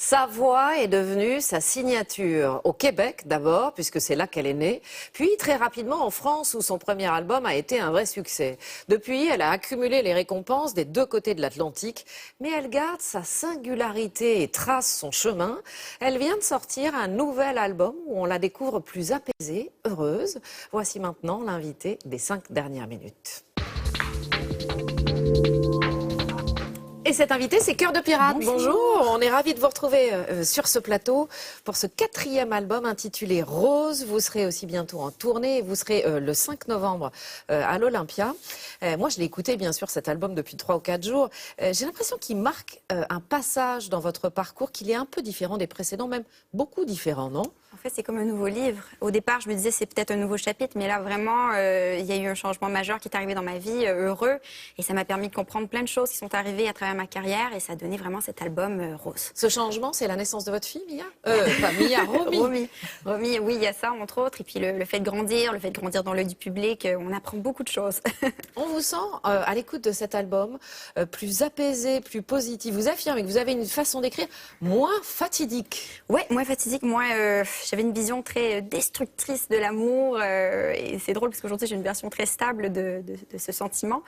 Sa voix est devenue sa signature. Au Québec d'abord, puisque c'est là qu'elle est née, puis très rapidement en France où son premier album a été un vrai succès. Depuis, elle a accumulé les récompenses des deux côtés de l'Atlantique, mais elle garde sa singularité et trace son chemin. Elle vient de sortir un nouvel album où on la découvre plus apaisée, heureuse. Voici maintenant l'invité des 5 dernières minutes. Et cet invité, c'est Cœur de Pirate. Bonjour. On est ravis de vous retrouver sur ce plateau pour ce 4e album intitulé Rose. Vous serez aussi bientôt en tournée. Vous serez le 5 novembre à l'Olympia. Moi, je l'ai écouté, bien sûr, cet album depuis 3 ou 4 jours. J'ai l'impression qu'il marque un passage dans votre parcours qu'il est un peu différent des précédents, même beaucoup différent, non ? En fait, c'est comme un nouveau livre. Au départ, je me disais c'est peut-être un nouveau chapitre, mais là, vraiment, il y a eu un changement majeur qui est arrivé dans ma vie, heureux, et ça m'a permis de comprendre plein de choses qui sont arrivées à travers ma carrière, et ça a donné vraiment cet album Rose. Ce changement, c'est la naissance de votre fille, Mia Pas Mia, Romy. Romy, oui, il y a ça, entre autres, et puis le fait de grandir dans l'œil du public, on apprend beaucoup de choses. On vous sent, à l'écoute de cet album, plus apaisé, plus positif. Vous affirmez que vous avez une façon d'écrire moins fatidique. Ouais, moins fatidique, j'avais une vision très destructrice de l'amour et c'est drôle parce qu'aujourd'hui j'ai une version très stable de ce sentiment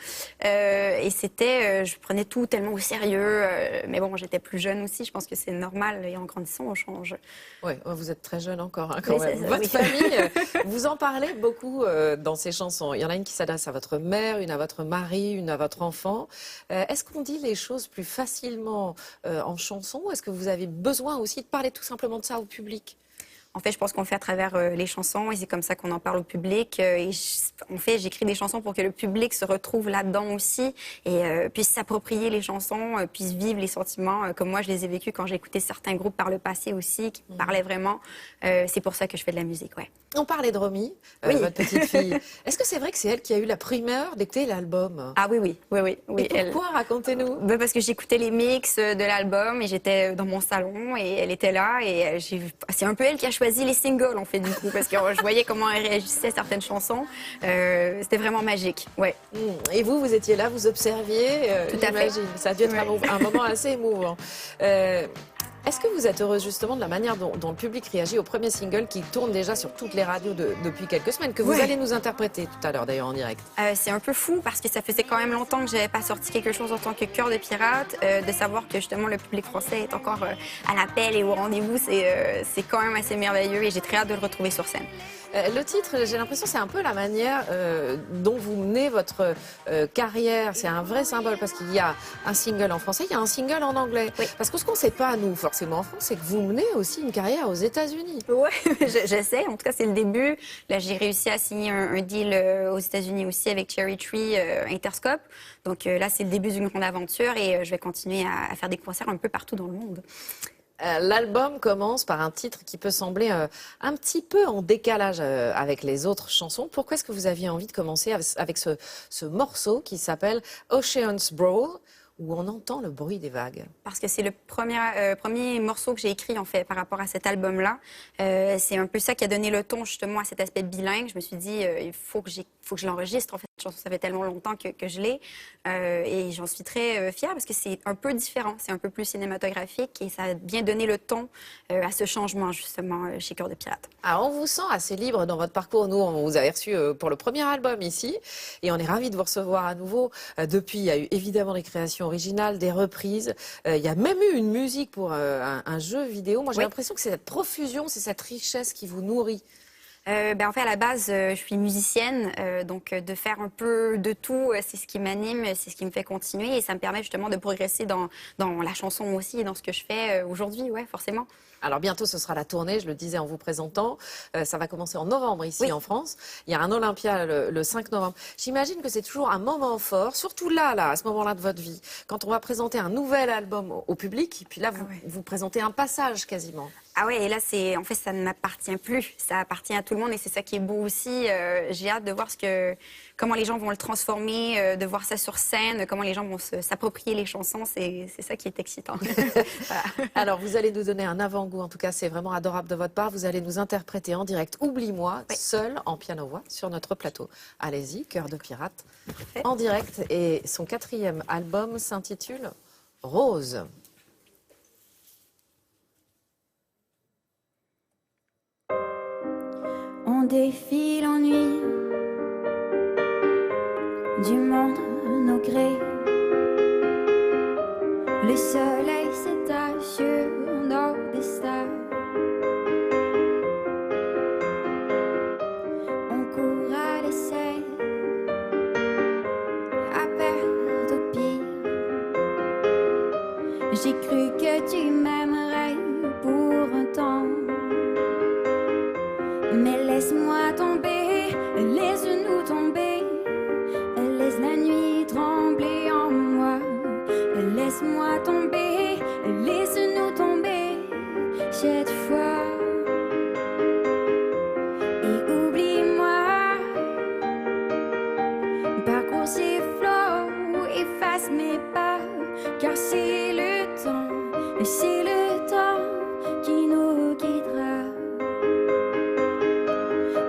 et je prenais tout tellement au sérieux mais bon, j'étais plus jeune aussi, je pense que c'est normal et en grandissant on change. Oui, vous êtes très jeune encore quand oui, même. Votre famille, vous en parlez beaucoup dans ces chansons. Il y en a une qui s'adresse à votre mère, une à votre mari, une à votre enfant. Est-ce qu'on dit les choses plus facilement en chanson ou est-ce que vous avez besoin aussi de parler tout simplement de ça au public ? En fait, je pense qu'on le fait à travers les chansons et c'est comme ça qu'on en parle au public. En fait, j'écris des chansons pour que le public se retrouve là-dedans aussi et puisse s'approprier les chansons, puisse vivre les sentiments comme moi je les ai vécus quand j'ai écouté certains groupes par le passé aussi qui me parlaient vraiment. C'est pour ça que je fais de la musique, ouais. On parlait de Romy, oui. Votre petite fille. Est-ce que c'est vrai que c'est elle qui a eu la primeur d'écouter l'album ? Ah oui. Et pourquoi ? Racontez-nous. Parce que j'écoutais les mix de l'album et j'étais dans mon salon et elle était là et c'est un peu elle qui a choisi les singles en fait du coup parce que je voyais comment elle réagissait à certaines chansons. C'était vraiment magique, ouais. Et vous étiez là, vous observiez. Tout à fait. Ça a dû être un moment assez émouvant. Est-ce que vous êtes heureuse justement de la manière dont le public réagit au premier single qui tourne déjà sur toutes les radios depuis quelques semaines, que vous allez nous interpréter tout à l'heure d'ailleurs en direct? C'est un peu fou parce que ça faisait quand même longtemps que j'avais pas sorti quelque chose en tant que Cœur de Pirate. De savoir que justement le public français est encore à l'appel et au rendez-vous, c'est quand même assez merveilleux et j'ai très hâte de le retrouver sur scène. Le titre, j'ai l'impression, c'est un peu la manière dont vous menez votre carrière. C'est un vrai symbole parce qu'il y a un single en français, il y a un single en anglais. Oui. Parce que ce qu'on ne sait pas, nous, forcément en France, c'est que vous menez aussi une carrière aux États-Unis. Ouais, j'essaie. En tout cas, c'est le début. Là, j'ai réussi à signer un deal aux États-Unis aussi avec Cherry Tree Interscope. Donc là, c'est le début d'une grande aventure et je vais continuer à faire des concerts un peu partout dans le monde. L'album commence par un titre qui peut sembler un petit peu en décalage avec les autres chansons. Pourquoi est-ce que vous aviez envie de commencer avec ce morceau qui s'appelle Ocean's Brawl, où on entend le bruit des vagues? Parce que c'est le premier morceau que j'ai écrit en fait par rapport à cet album-là. C'est un peu ça qui a donné le ton justement à cet aspect bilingue. Je me suis dit, il faut que je l'enregistre. En fait, cette chanson, ça fait tellement longtemps que je l'ai. Et j'en suis très fière parce que c'est un peu différent. C'est un peu plus cinématographique et ça a bien donné le ton à ce changement justement chez Cœur de Pirate. Alors, on vous sent assez libre dans votre parcours. Nous, on vous a reçu pour le premier album ici et on est ravis de vous recevoir à nouveau. Depuis, il y a eu évidemment des créations originales, des reprises. Il y a même eu une musique pour un jeu vidéo. Moi, j'ai l'impression que c'est cette profusion, c'est cette richesse qui vous nourrit. En fait, à la base, je suis musicienne, donc de faire un peu de tout, c'est ce qui m'anime, c'est ce qui me fait continuer et ça me permet justement de progresser dans la chanson aussi et dans ce que je fais aujourd'hui, ouais, forcément. Alors bientôt, ce sera la tournée, je le disais en vous présentant. Ça va commencer en novembre ici en France. Il y a un Olympia le 5 novembre. J'imagine que c'est toujours un moment fort, surtout là, à ce moment-là de votre vie, quand on va présenter un nouvel album au public. Et puis là, vous présentez un passage quasiment. Ah ouais, et là, en fait, ça ne m'appartient plus. Ça appartient à tout le monde et c'est ça qui est beau aussi. J'ai hâte de voir comment les gens vont le transformer, de voir ça sur scène, comment les gens vont s'approprier les chansons. C'est ça qui est excitant. Voilà. Alors, vous allez nous donner un avant-goût. En tout cas, c'est vraiment adorable de votre part. Vous allez nous interpréter en direct Oublie-moi, seul en piano-voix sur notre plateau. Allez-y, Cœur de Pirate, en direct. Et son 4e album s'intitule Rose. On défie l'ennui du monde au gré. Le soleil s'étage sur nos destins. On court à l'essai, à perdre au pire. J'ai cru que tu m'aimerais pour un temps, mais laisse-moi tomber, laisse-nous tomber, laisse la nuit trembler en moi. Laisse-moi tomber, laisse-nous tomber cette fois. Et oublie-moi, parcours ces flots, efface mes pas, car c'est le temps qui nous guidera.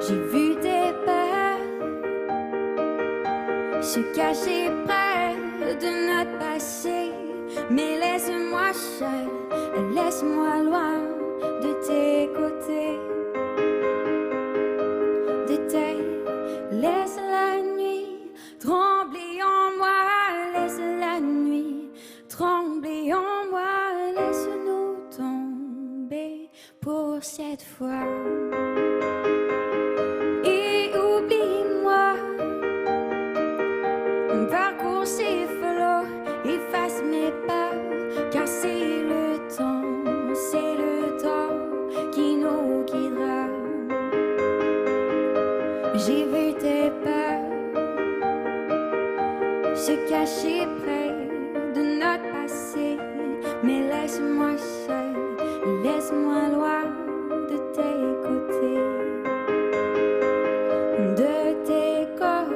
J'ai vu tes peurs se cacher près de notre passé, mais laisse-moi seul, laisse-moi loin de tes côtés, laisse la nuit trembler en moi, laisse la nuit trembler en moi, laisse-nous tomber pour cette fois. Et oublie-moi, parcours ces flots, efface mes pas, car c'est le temps qui nous guidera. J'ai vu tes peurs se cacher près de notre passé, mais laisse-moi seul, laisse-moi loin de tes côtés, de tes côtés.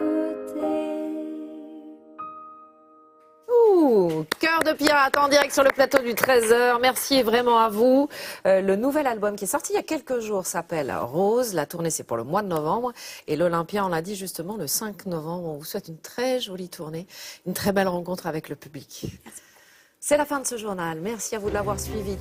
Cœur de pirate en direct sur le plateau du 13h. Merci vraiment à vous. Le nouvel album qui est sorti il y a quelques jours s'appelle Rose. La tournée, c'est pour le mois de novembre. Et l'Olympia, on l'a dit justement, le 5 novembre. On vous souhaite une très jolie tournée, une très belle rencontre avec le public. C'est la fin de ce journal. Merci à vous de l'avoir suivi.